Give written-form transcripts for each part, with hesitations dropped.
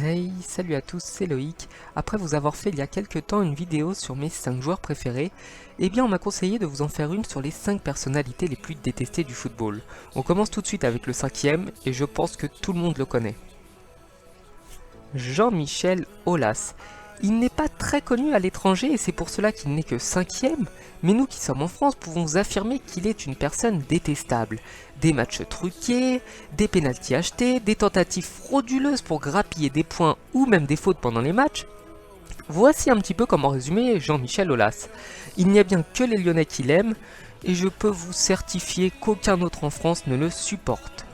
Hey, salut à tous, c'est Loïc. Après vous avoir fait il y a quelques temps une vidéo sur mes 5 joueurs préférés, eh bien on m'a conseillé de vous en faire une sur les 5 personnalités les plus détestées du football. On commence tout de suite avec le cinquième, et je pense que tout le monde le connaît. Jean-Michel Aulas. Il n'est pas très connu à l'étranger et c'est pour cela qu'il n'est que cinquième, mais nous qui sommes en France pouvons vous affirmer qu'il est une personne détestable. Des matchs truqués, des pénaltys achetés, des tentatives frauduleuses pour grappiller des points ou même des fautes pendant les matchs. Voici un petit peu comment résumer Jean-Michel Aulas. Il n'y a bien que les Lyonnais qui l'aiment, et je peux vous certifier qu'aucun autre en France ne le supporte.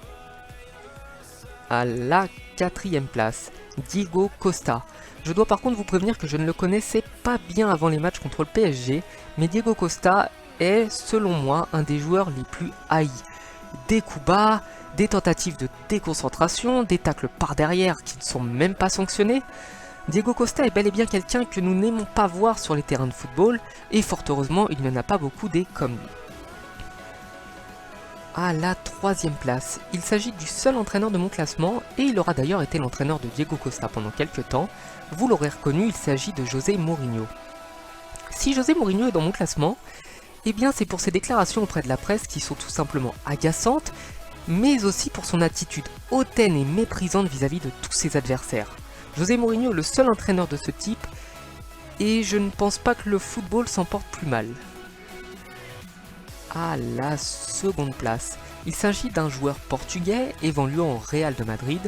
À la quatrième place, Diego Costa. Je dois par contre vous prévenir que je ne le connaissais pas bien avant les matchs contre le PSG, mais Diego Costa est, selon moi, un des joueurs les plus haïs. Des coups bas, des tentatives de déconcentration, des tacles par derrière qui ne sont même pas sanctionnés. Diego Costa est bel et bien quelqu'un que nous n'aimons pas voir sur les terrains de football, et fort heureusement il n'y en a pas beaucoup des comme lui. À la troisième place, il s'agit du seul entraîneur de mon classement, et il aura d'ailleurs été l'entraîneur de Diego Costa pendant quelques temps. Vous l'aurez reconnu, il s'agit de José Mourinho. Si José Mourinho est dans mon classement, eh bien c'est pour ses déclarations auprès de la presse qui sont tout simplement agaçantes, mais aussi pour son attitude hautaine et méprisante vis-à-vis de tous ses adversaires. José Mourinho est le seul entraîneur de ce type, et je ne pense pas que le football s'en porte plus mal. À la seconde place, il s'agit d'un joueur portugais évoluant au Real de Madrid.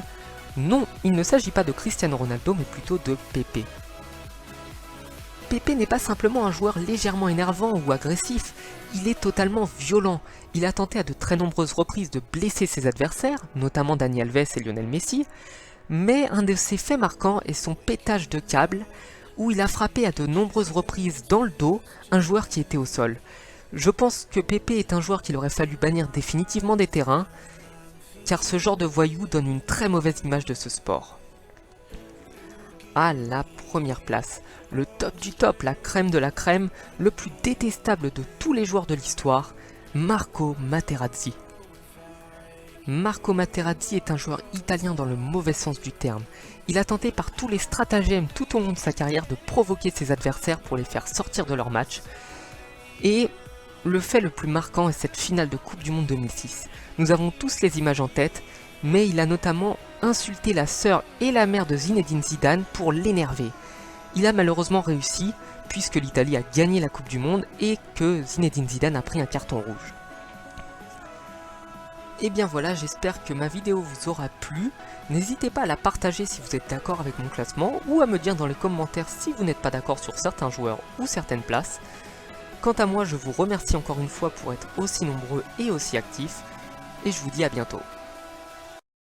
Non, il ne s'agit pas de Cristiano Ronaldo mais plutôt de Pepe. Pepe n'est pas simplement un joueur légèrement énervant ou agressif, il est totalement violent. Il a tenté à de très nombreuses reprises de blesser ses adversaires, notamment Dani Alves et Lionel Messi, mais un de ses faits marquants est son pétage de câble, où il a frappé à de nombreuses reprises dans le dos un joueur qui était au sol. Je pense que Pepe est un joueur qu'il aurait fallu bannir définitivement des terrains, car ce genre de voyou donne une très mauvaise image de ce sport. À la première place, le top du top, la crème de la crème, le plus détestable de tous les joueurs de l'histoire, Marco Materazzi. Marco Materazzi est un joueur italien dans le mauvais sens du terme. Il a tenté par tous les stratagèmes tout au long de sa carrière de provoquer ses adversaires pour les faire sortir de leur match, et le fait le plus marquant est cette finale de Coupe du Monde 2006. Nous avons tous les images en tête, mais il a notamment insulté la sœur et la mère de Zinedine Zidane pour l'énerver. Il a malheureusement réussi, puisque l'Italie a gagné la Coupe du Monde et que Zinedine Zidane a pris un carton rouge. Et bien voilà, j'espère que ma vidéo vous aura plu. N'hésitez pas à la partager si vous êtes d'accord avec mon classement, ou à me dire dans les commentaires si vous n'êtes pas d'accord sur certains joueurs ou certaines places. Quant à moi, je vous remercie encore une fois pour être aussi nombreux et aussi actifs, et je vous dis à bientôt.